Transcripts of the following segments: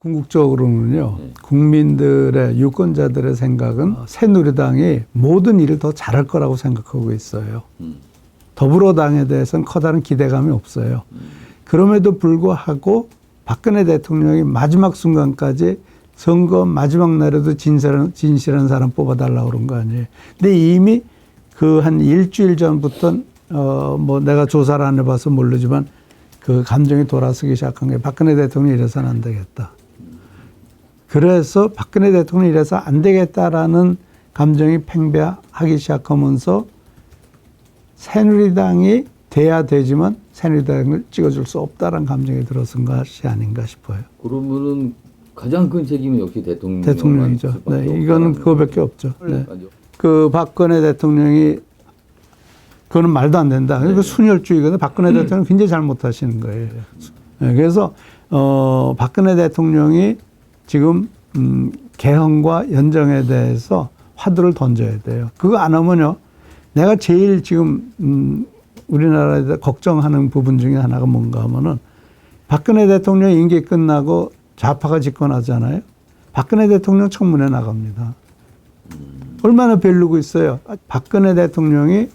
궁극적으로는요, 국민들의, 유권자들의 생각은 새누리당이 모든 일을 더 잘할 거라고 생각하고 있어요. 더불어당에 대해서는 커다란 기대감이 없어요. 그럼에도 불구하고 박근혜 대통령이 마지막 순간까지 선거 마지막 날에도 진실한 사람 뽑아달라고 그런 거 아니에요. 근데 이미 그 한 일주일 전부터 뭐 내가 조사를 안 해봐서 모르지만 그 감정이 돌아서기 시작한 게 박근혜 대통령이 이래서는 안 되겠다. 그래서 박근혜 대통령이 이래서 안 되겠다라는 감정이 팽배하기 시작하면서 새누리당이 돼야 되지만 새누리당을 찍어줄 수 없다라는 감정이 들어선 것이 아닌가 싶어요. 그러면은 가장 큰 책임은 역시 대통령이죠. 네, 이거는 그거밖에 없죠. 네. 그 박근혜 대통령이 그거는 말도 안 된다. 그러니까 순혈주의거든요. 박근혜 대통령 굉장히 잘못하시는 거예요. 네, 그래서 박근혜 대통령이 지금 개헌과 연정에 대해서 화두를 던져야 돼요. 그거 안 하면요, 내가 제일 지금 우리나라에 대해 걱정하는 부분 중에 하나가 뭔가 하면은 박근혜 대통령 임기 끝나고 좌파가 집권하잖아요. 박근혜 대통령 청문회 나갑니다. 얼마나 벼르고 있어요. 박근혜 대통령이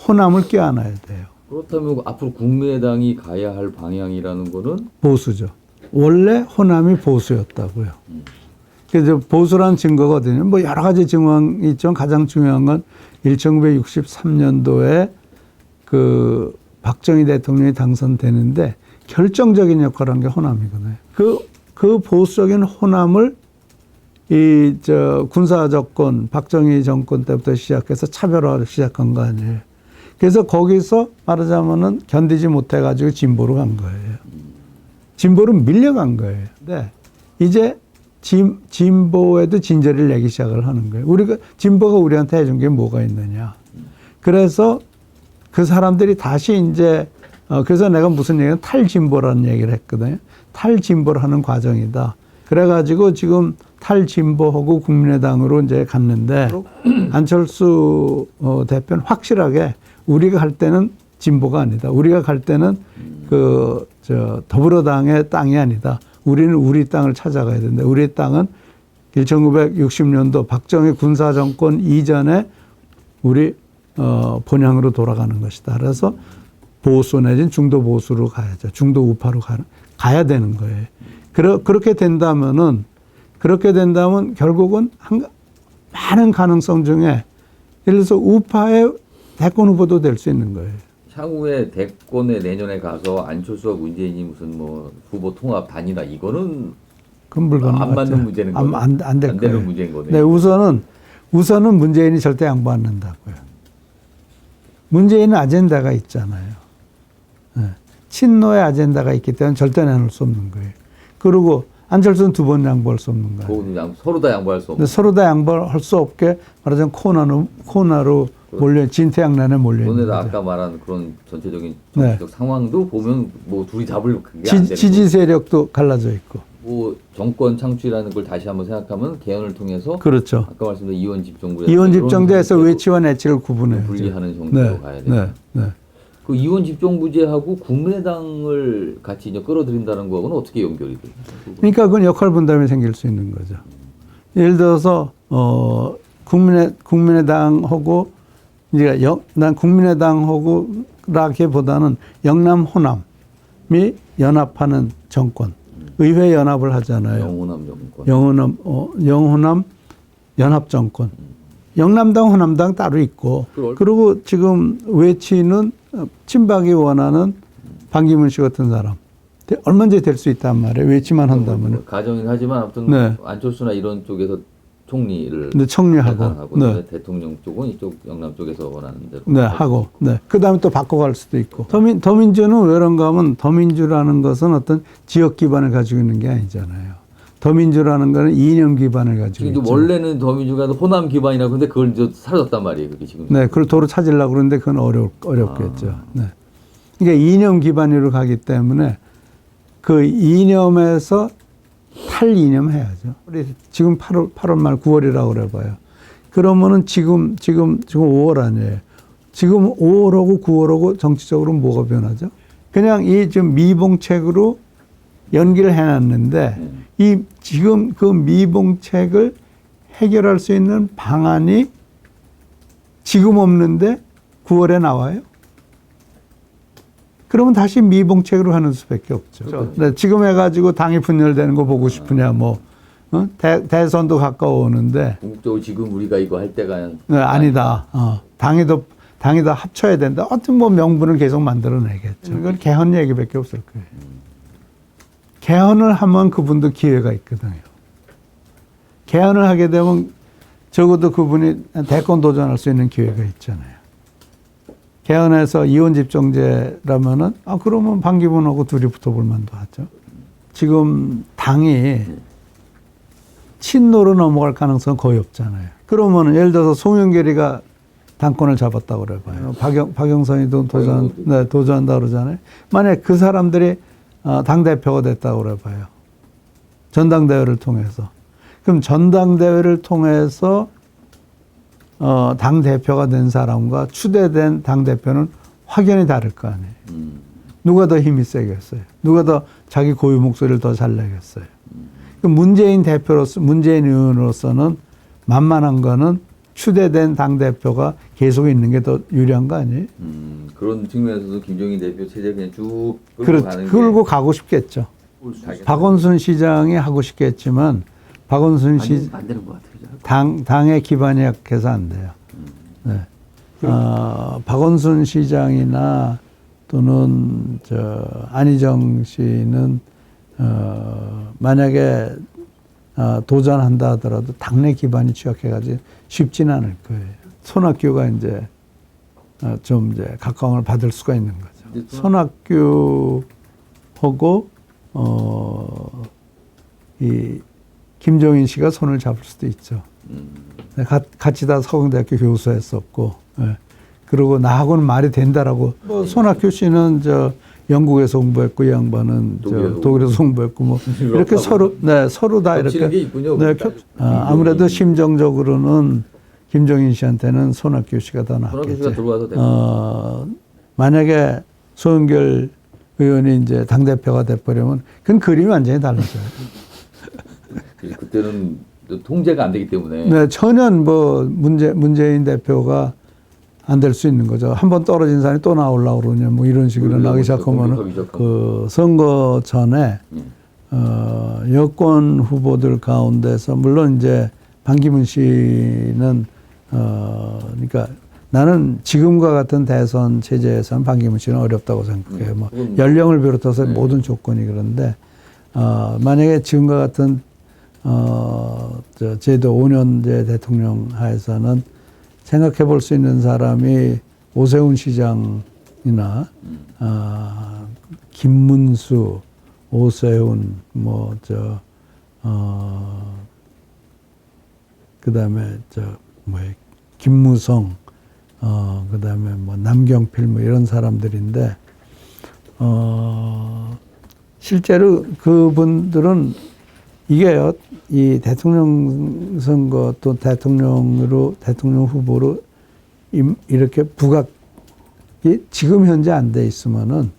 호남을 껴안아야 돼요. 그렇다면 앞으로 국민의당이 가야 할 방향이라는 거는 보수죠. 원래 호남이 보수였다고요. 그래서 보수란 증거거든요. 뭐 여러 가지 증언이 있지만 가장 중요한 건 1963년도에 그 박정희 대통령이 당선되는데 결정적인 역할을 한 게 호남이거든요. 그 보수적인 호남을 군사 정권, 박정희 정권 때부터 시작해서 차별화를 시작한 거 아니에요. 그래서 거기서 말하자면은 견디지 못해가지고 진보로 간 거예요. 진보로 밀려간 거예요. 근데 이제 진보에도 진저리를 내기 시작을 하는 거예요. 우리가, 진보가 우리한테 해준 게 뭐가 있느냐. 그래서 그 사람들이 다시 이제, 그래서 내가 무슨 얘기는 탈진보라는 얘기를 했거든요. 탈진보를 하는 과정이다. 그래가지고 지금 탈진보하고 국민의당으로 이제 갔는데 안철수 대표는 확실하게 우리가 갈 때는 진보가 아니다. 우리가 갈 때는 더불어당의 땅이 아니다. 우리는 우리 땅을 찾아가야 된다. 우리 땅은 1960년도 박정희 군사정권 이전에 우리 본향으로 돌아가는 것이다. 그래서 보수 내지는 중도 보수로 가야죠. 중도 우파로 가야 되는 거예요. 그렇게 된다면 결국은 많은 가능성 중에 예를 들어서 우파의 대권 후보도 될 수 있는 거예요. 향후에 대권에 내년에 가서 안철수와 문재인이 무슨 뭐 후보 통합 단일화 이거는 그건 불가능하죠. 안 맞는 문제는 거네. 안 될 거예요. 문제인 거네. 네, 우선은 문재인이 절대 양보 안 한다고요. 문재인은 아젠다가 있잖아요. 네. 친노의 아젠다가 있기 때문에 절대 내놓을 수 없는 거예요. 그리고 안철수는 두 번 양보할 수 없는 거예요. 서로 다 양보할 수 없는. 서로 다 양보할 수 없게 말하자면 코너로 진퇴양난에 몰려 있는 거죠. 아까 말한 그런 전체적인 정치적 상황도 보면 뭐 둘이 잡을 그게 안 되는 지지 세력도 갈라져 있고. 뭐 정권 창출이라는 걸 다시 한번 생각하면 개헌을 통해서 그렇죠. 아까 말씀드린 이원 집정부에서 외치와 내치를 구분해요. 분리하는 정도로 가야 돼요. 그 이원 집정부제하고 국민의당을 같이 이제 끌어들인다는 거하고는 어떻게 연결이 돼요? 그러니까 그건 역할 분담이 생길 수 있는 거죠. 예를 들어서 국민의당하고 이제 난 국민의당하고라기보다는 영남 호남이 연합하는 정권, 의회 연합을 하잖아요. 영호남 정권. 영호남 연합 정권. 영남당, 호남당 따로 있고, 그리고 지금 외치는 친박이 원하는 반기문 씨 같은 사람. 얼마든지 될 수 있단 말이에요. 외치만 한다면. 가정이긴 하지만 아무튼 안철수나 이런 쪽에서 총리를 청리하고 대통령 쪽은 이쪽 영남 쪽에서 원하는 대로 하고 그다음에 또 바꿔갈 수도 있고. 더민주는 왜 그런가 하면 더민주라는 것은 어떤 지역 기반을 가지고 있는 게 아니잖아요. 더민주라는 거는 이념 기반을 가지고 있죠. 원래는 더민주가 호남 기반이라고 근데 그걸 이제 사라졌단 말이에요. 그게 지금. 네, 그걸 도로 찾으려고 그러는데 그건 어렵겠죠. 네. 그러니까 이념 기반으로 가기 때문에 그 이념에서 탈이념 해야죠. 우리 지금 8월 말 9월이라고 그래봐요. 그러면은 지금 5월 아니에요. 지금 5월하고 9월하고 정치적으로 뭐가 변하죠? 그냥 이 좀 미봉책으로 연기를 해놨는데 이 지금 그 미봉책을 해결할 수 있는 방안이 지금 없는데 9월에 나와요. 그러면 다시 미봉책으로 하는 수밖에 없죠. 네, 지금 해가지고 당이 분열되는 거 보고 싶으냐, 뭐 대선도 가까워오는데 궁극적으로 지금 우리가 이거 할 때가 네, 아니다. 당이 더 합쳐야 된다. 어떤 뭐 명분을 계속 만들어내겠죠. 이건 개헌 얘기밖에 없을 거예요. 개헌을 하면 그분도 기회가 있거든요. 개헌을 하게 되면 적어도 그분이 대권 도전할 수 있는 기회가 있잖아요. 개헌해서 이원 집정제라면은 그러면 반기문하고 둘이 붙어볼 만도 하죠. 지금 당이 친노로 넘어갈 가능성은 거의 없잖아요. 그러면은 예를 들어서 송영길이가 당권을 잡았다고 그래봐요. 박영선이도 도전한다고 그러잖아요. 만약에 그 사람들이 당대표가 됐다고 그래봐요. 전당대회를 통해서. 그럼 전당대회를 통해서 당대표가 된 사람과 추대된 당대표는 확연히 다를 거 아니에요. 누가 더 힘이 세겠어요? 누가 더 자기 고유 목소리를 더 잘 내겠어요? 문재인 대표로서, 문재인 의원으로서는 만만한 거는 추대된 당대표가 계속 있는 게 더 유리한 거 아니에요? 그런 측면에서도 김종인 대표 체제 그냥 쭉 끌고 가고 싶겠죠. 박원순 시장이 하고 싶겠지만 박원순 시 안 되는 것 같아요. 당의 기반이 약해서 안 돼요. 네. 박원순 시장이나 또는 안희정 씨는 만약에 도전한다 하더라도 당내 기반이 취약해가지고 쉽지는 않을 거예요. 손학규가 이제 좀 이제 각광을 받을 수가 있는 거죠. 손학규하고 이 김종인 씨가 손을 잡을 수도 있죠. 같이 다 서강대학교 교수했었고, 그리고 나하고는 말이 된다라고. 손학규 씨는 영국에서 공부했고, 이 양반은 독일에서 공부했고, 뭐 이렇게 서로 다 이렇게. 게 있군요. 아무래도 심정적으로는 김종인 씨한테는 손학규 씨가 더 낫겠죠. 손학규 씨가 들어와서 만약에 소은결 의원이 이제 당 대표가 돼버리면 그건 그림이 완전히 달라져요. 그때는 통제가 안 되기 때문에. 네, 전혀 뭐 문재인 대표가 안 될 수 있는 거죠. 한번 떨어진 사람이 또 나오려고 그러냐, 뭐 이런 식으로 나기 시작하면은 그 선거 전에 여권 후보들 가운데서 물론 이제 반기문 씨는 그러니까 나는 지금과 같은 대선 체제에서는 반기문 씨는 어렵다고 생각해요. 뭐 연령을 비롯해서 모든 조건이 그런데 만약에 지금과 같은 제도 5년제 대통령 하에서는 생각해 볼 수 있는 사람이 오세훈 시장이나 김문수, 오세훈, 그다음에 김무성, 그다음에 남경필 이런 사람들인데 실제로 그분들은 이게요, 이 대통령 선거 또 대통령 후보로 이렇게 부각이 지금 현재 안 돼 있으면은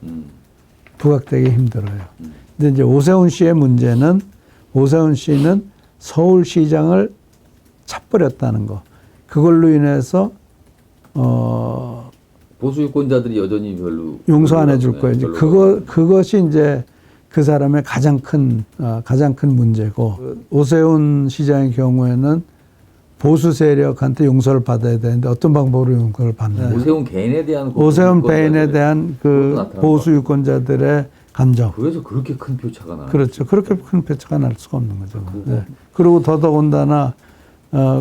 부각되기 힘들어요. 근데 이제 오세훈 씨의 문제는 오세훈 씨는 서울시장을 차버렸다는 거. 그걸로 인해서 보수 유권자들이 여전히 별로 용서 안 해줄 거예요. 이제 그것이 이제 그 사람의 가장 큰 문제고, 오세훈 시장의 경우에는 보수 세력한테 용서를 받아야 되는데 어떤 방법으로 용서를 받느냐. 오세훈 개인에 대한 오세훈 개인에 대한 그 보수 유권자들의 감정. 그래서 그렇게 큰 표차가 나요. 그렇죠. 그렇게 큰 표차가 날 수가 없는 거죠. 네. 그리고 더더군다나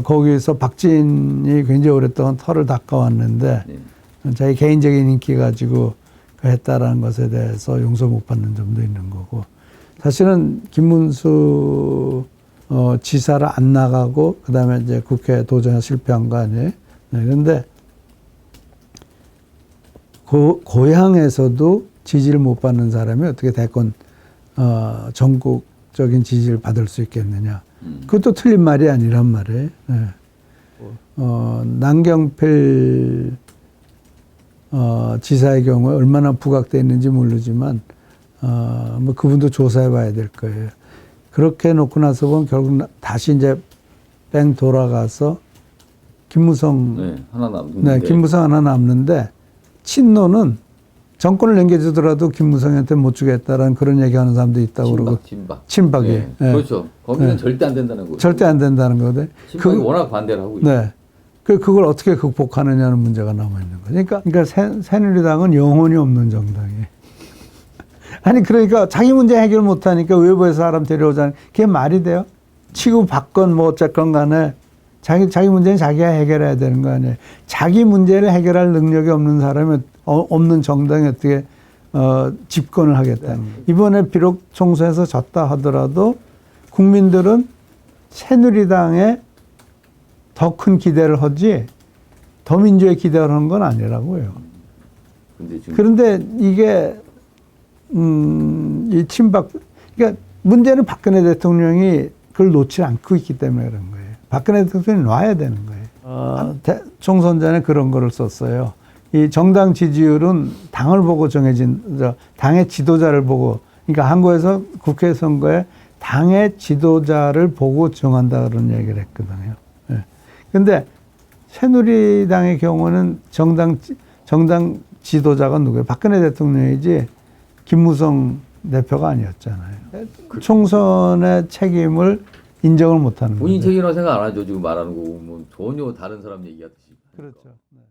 거기서 박진이 굉장히 오랫동안 털을 닦아왔는데 자기 개인적인 인기 가지고 했다라는 것에 대해서 용서 못 받는 점도 있는 거고, 사실은 김문수 지사를 안 나가고 그다음에 이제 국회 도전에 실패한 거 아니에요? 네, 그런데 고향에서도 지지를 못 받는 사람이 어떻게 대권 전국적인 지지를 받을 수 있겠느냐? 그것도 틀린 말이 아니란 말이에요. 네. 남경필 지사의 경우에 얼마나 부각되어 있는지 모르지만 뭐 그분도 조사해 봐야 될 거예요. 그렇게 놓고 나서 보면 결국 다시 이제 뺑 돌아가서 김무성, 네, 하나 남는데. 네, 김무성 하나 남는데 친노는 정권을 넘겨주더라도 김무성한테 못 주겠다라는 그런 얘기하는 사람도 있다고 그러고 친박이 네, 네. 그렇죠. 거기는 네. 절대 안 된다는 거죠. 절대 안 된다는 거거든. 친박이 워낙 반대를 하고 있죠. 네. 그걸 어떻게 극복하느냐는 문제가 남아 있는 거죠. 그러니까 새누리당은 영혼이 없는 정당이에요. 아니 그러니까 자기 문제 해결 못 하니까 외부에서 사람 데려오자는 그게 말이 돼요? 치고 받건 뭐 어쨌건 간에 자기 문제는 자기가 해결해야 되는 거 아니에요. 자기 문제를 해결할 능력이 없는 사람이 없는 정당이 어떻게 집권을 하겠다는 거예요. 이번에 비록 총선에서 졌다 하더라도 국민들은 새누리당에 더 큰 기대를 하지 더민주에 기대를 하는 건 아니라고요. 그런데 이게 이 친박 그러니까 문제는 박근혜 대통령이 그걸 놓지 않고 있기 때문에 그런 거예요. 박근혜 대통령이 놔야 되는 거예요. 총선 전에 그런 거를 썼어요. 이 정당 지지율은 당을 보고 정해진 당의 지도자를 보고 그러니까 한국에서 국회 선거에 당의 지도자를 보고 정한다 그런 얘기를 했거든요. 그런데 새누리당의 경우는 정당 지도자가 누구예요? 박근혜 대통령이지 김무성 대표가 아니었잖아요. 총선의 책임을 인정을 못하는 거죠. 본인 책임이라고 생각 안 하죠. 지금 말하는 거 보면 전혀 다른 사람 얘기하듯이. 그렇죠. 네.